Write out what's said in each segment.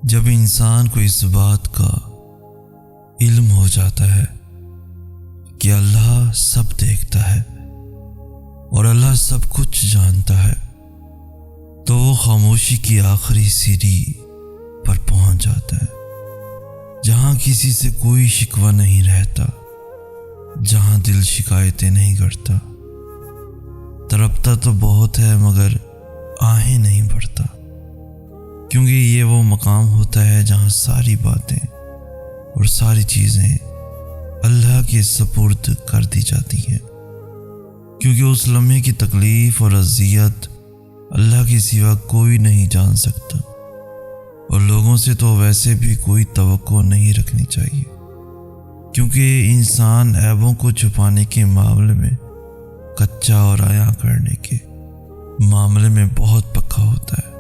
جب انسان کو اس بات کا علم ہو جاتا ہے کہ اللہ سب دیکھتا ہے اور اللہ سب کچھ جانتا ہے تو وہ خاموشی کی آخری سیڑھی پر پہنچ جاتا ہے، جہاں کسی سے کوئی شکوہ نہیں رہتا، جہاں دل شکایتیں نہیں کرتا، تڑپتا تو بہت ہے مگر آہیں نہیں بھرتا، کیونکہ یہ وہ مقام ہوتا ہے جہاں ساری باتیں اور ساری چیزیں اللہ کے سپرد کر دی جاتی ہیں، کیونکہ اس لمحے کی تکلیف اور اذیت اللہ کے سوا کوئی نہیں جان سکتا، اور لوگوں سے تو ویسے بھی کوئی توقع نہیں رکھنی چاہیے، کیونکہ انسان عیبوں کو چھپانے کے معاملے میں کچا اور عیاں کرنے کے معاملے میں بہت پکا ہوتا ہے۔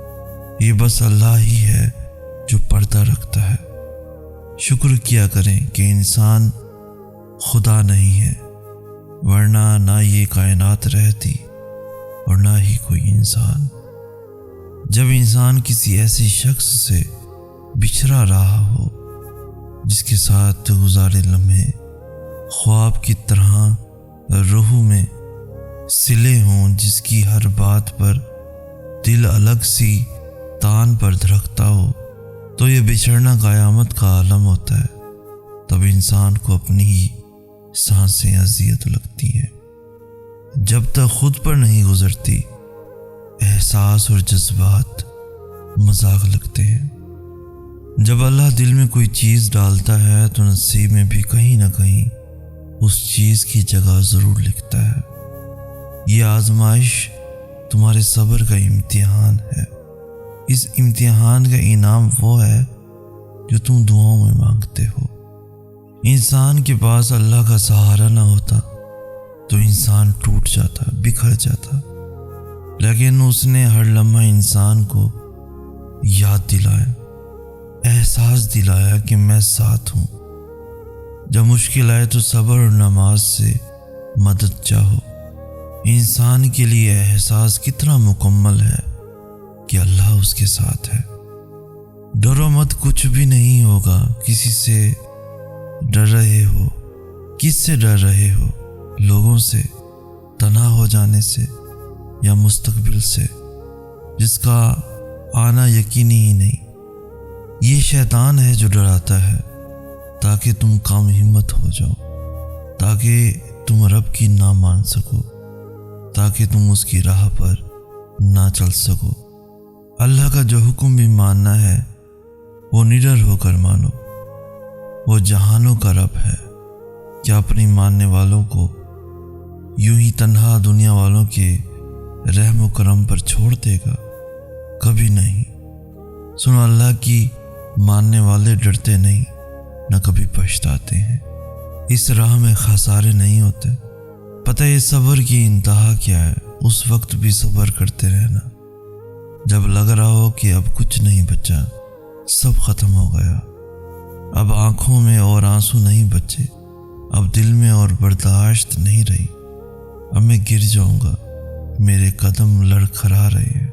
یہ بس اللہ ہی ہے جو پردہ رکھتا ہے۔ شکر کیا کریں کہ انسان خدا نہیں ہے، ورنہ نہ یہ کائنات رہتی اور نہ ہی کوئی انسان۔ جب انسان کسی ایسے شخص سے بچھڑا رہا ہو جس کے ساتھ گزارے لمحے خواب کی طرح روح میں سلے ہوں، جس کی ہر بات پر دل الگ سی تان پر دھڑکتا ہو، تو یہ بچھڑنا قیامت کا عالم ہوتا ہے۔ تب انسان کو اپنی ہی سانسیں اذیت لگتی ہیں، جب تک خود پر نہیں گزرتی احساس اور جذبات مذاق لگتے ہیں۔ جب اللہ دل میں کوئی چیز ڈالتا ہے تو نصیب میں بھی کہیں نہ کہیں اس چیز کی جگہ ضرور لکھتا ہے۔ یہ آزمائش تمہارے صبر کا امتحان ہے۔ اس امتحان کا انعام وہ ہے جو تم دعاؤں میں مانگتے ہو۔ انسان کے پاس اللہ کا سہارا نہ ہوتا تو انسان ٹوٹ جاتا، بکھر جاتا، لیکن اس نے ہر لمحہ انسان کو یاد دلایا، احساس دلایا کہ میں ساتھ ہوں۔ جب مشکل آئے تو صبر اور نماز سے مدد چاہو۔ انسان کے لیے احساس کتنا مکمل ہے کہ اللہ اس کے ساتھ ہے۔ ڈرو مت، کچھ بھی نہیں ہوگا۔ کسی سے ڈر رہے ہو؟ کس سے ڈر رہے ہو؟ لوگوں سے، تنہا ہو جانے سے، یا مستقبل سے جس کا آنا یقینی ہی نہیں؟ یہ شیطان ہے جو ڈراتا ہے تاکہ تم کم ہمت ہو جاؤ، تاکہ تم رب کی نہ مان سکو، تاکہ تم اس کی راہ پر نہ چل سکو۔ اللہ کا جو حکم بھی ماننا ہے وہ نڈر ہو کر مانو۔ وہ جہانوں کا رب ہے، کیا اپنی ماننے والوں کو یوں ہی تنہا دنیا والوں کے رحم و کرم پر چھوڑ دے گا؟ کبھی نہیں۔ سنو، اللہ کی ماننے والے ڈرتے نہیں، نہ کبھی پچھتاتے ہیں۔ اس راہ میں خسارے نہیں ہوتے۔ پتہ ہے صبر کی انتہا کیا ہے؟ اس وقت بھی صبر کرتے رہنا جب لگ رہا ہو کہ اب کچھ نہیں بچا، سب ختم ہو گیا، اب آنکھوں میں اور آنسو نہیں بچے، اب دل میں اور برداشت نہیں رہی، اب میں گر جاؤں گا، میرے قدم لڑکھڑا رہے ہیں۔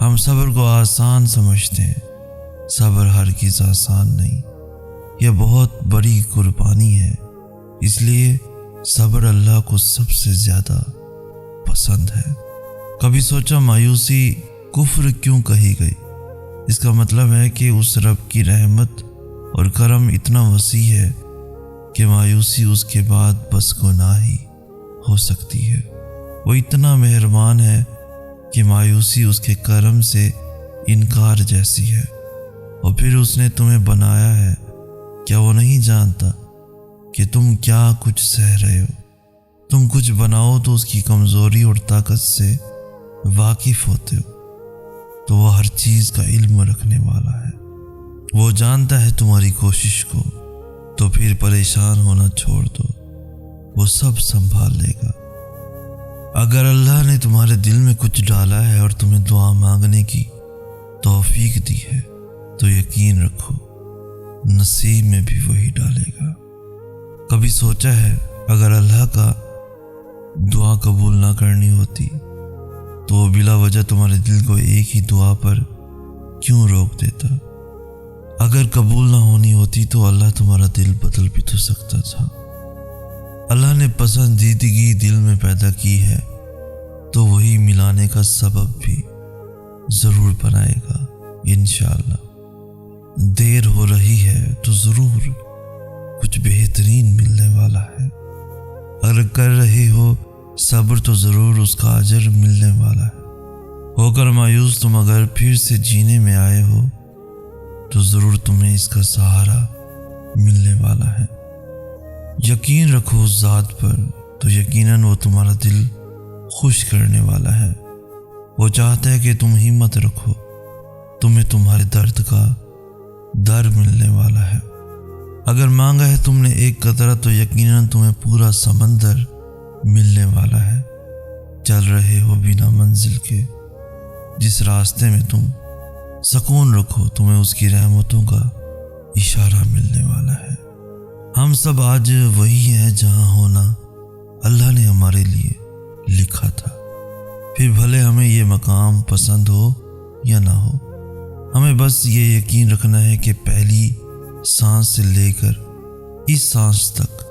ہم صبر کو آسان سمجھتے ہیں، صبر ہرگز آسان نہیں، یہ بہت بڑی قربانی ہے۔ اس لیے صبر اللہ کو سب سے زیادہ پسند ہے۔ کبھی سوچا مایوسی کفر کیوں کہی گئی؟ اس کا مطلب ہے کہ اس رب کی رحمت اور کرم اتنا وسیع ہے کہ مایوسی اس کے بعد بس گناہ ہی ہو سکتی ہے۔ وہ اتنا مہربان ہے کہ مایوسی اس کے کرم سے انکار جیسی ہے۔ اور پھر اس نے تمہیں بنایا ہے، کیا وہ نہیں جانتا کہ تم کیا کچھ سہ رہے ہو؟ تم کچھ بناؤ تو اس کی کمزوری اور طاقت سے واقف ہوتے ہو، تو وہ ہر چیز کا علم رکھنے والا ہے۔ وہ جانتا ہے تمہاری کوشش کو، تو پھر پریشان ہونا چھوڑ دو، وہ سب سنبھال لے گا۔ اگر اللہ نے تمہارے دل میں کچھ ڈالا ہے اور تمہیں دعا مانگنے کی توفیق دی ہے تو یقین رکھو نصیب میں بھی وہی ڈالے گا۔ کبھی سوچا ہے اگر اللہ کا دعا قبول نہ کرنی ہوتی تو وہ بلا وجہ تمہارے دل کو ایک ہی دعا پر کیوں روک دیتا؟ اگر قبول نہ ہونی ہوتی تو اللہ تمہارا دل بدل بھی تو سکتا تھا۔ اللہ نے پسندیدگی دل میں پیدا کی ہے تو وہی ملانے کا سبب بھی ضرور بنائے گا انشاءاللہ۔ دیر ہو رہی ہے تو ضرور کچھ بہترین ملنے والا ہے۔ اگر کر رہے ہو صبر تو ضرور اس کا اجر ملنے والا ہے۔ ہو کر مایوس تم اگر پھر سے جینے میں آئے ہو تو ضرور تمہیں اس کا سہارا ملنے والا ہے۔ یقین رکھو اس ذات پر تو یقیناً وہ تمہارا دل خوش کرنے والا ہے۔ وہ چاہتا ہے کہ تم ہمت رکھو، تمہیں تمہارے درد کا در ملنے والا ہے۔ اگر مانگا ہے تم نے ایک قطرہ تو یقیناً تمہیں پورا سمندر ملنے والا ہے۔ چل رہے ہو بنا منزل کے جس راستے میں تم سکون رکھو، تمہیں اس کی رحمتوں کا اشارہ ملنے والا ہے۔ ہم سب آج وہی ہیں جہاں ہونا اللہ نے ہمارے لیے لکھا تھا، پھر بھلے ہمیں یہ مقام پسند ہو یا نہ ہو۔ ہمیں بس یہ یقین رکھنا ہے کہ پہلی سانس سے لے کر اس سانس تک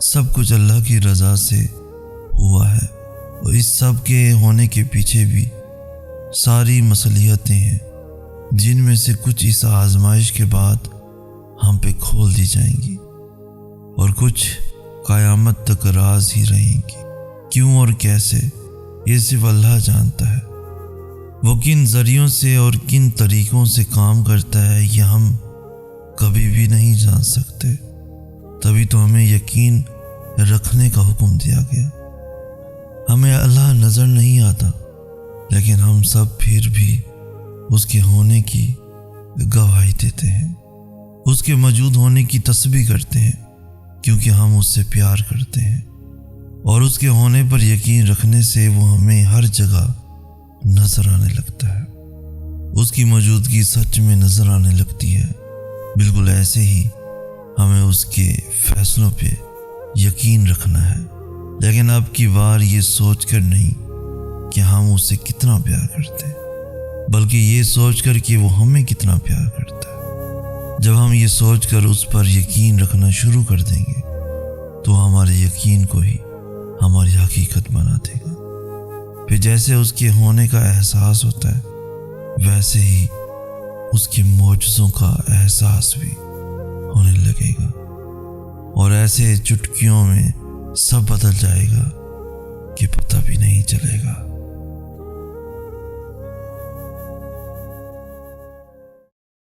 سب کچھ اللہ کی رضا سے ہوا ہے، اور اس سب کے ہونے کے پیچھے بھی ساری مصلحتیں ہیں جن میں سے کچھ اس آزمائش کے بعد ہم پہ کھول دی جائیں گی اور کچھ قیامت تک راز ہی رہیں گی۔ کیوں اور کیسے یہ صرف اللہ جانتا ہے۔ وہ کن ذریعوں سے اور کن طریقوں سے کام کرتا ہے یہ ہم کبھی بھی نہیں جان سکتے، تبھی تو ہمیں یقین رکھنے کا حکم دیا گیا۔ ہمیں اللہ نظر نہیں آتا لیکن ہم سب پھر بھی اس کے ہونے کی گواہی دیتے ہیں، اس کے موجود ہونے کی تسبیح کرتے ہیں کیونکہ ہم اس سے پیار کرتے ہیں، اور اس کے ہونے پر یقین رکھنے سے وہ ہمیں ہر جگہ نظر آنے لگتا ہے۔ اس کی موجودگی سچ میں نظر آنے لگتی ہے۔ بالکل ایسے ہی ہمیں اس کے فیصلوں پہ یقین رکھنا ہے، لیکن اب کی بار یہ سوچ کر نہیں کہ ہم اسے کتنا پیار کرتے ہیں، بلکہ یہ سوچ کر کہ وہ ہمیں کتنا پیار کرتا ہے۔ جب ہم یہ سوچ کر اس پر یقین رکھنا شروع کر دیں گے تو ہمارے یقین کو ہی ہماری حقیقت بنا دے گا۔ پھر جیسے اس کے ہونے کا احساس ہوتا ہے ویسے ہی اس کے معجزوں کا احساس بھی ہونے لگے گا، اور ایسے چٹکیوں میں سب بدل جائے گا کہ پتہ بھی نہیں چلے گا۔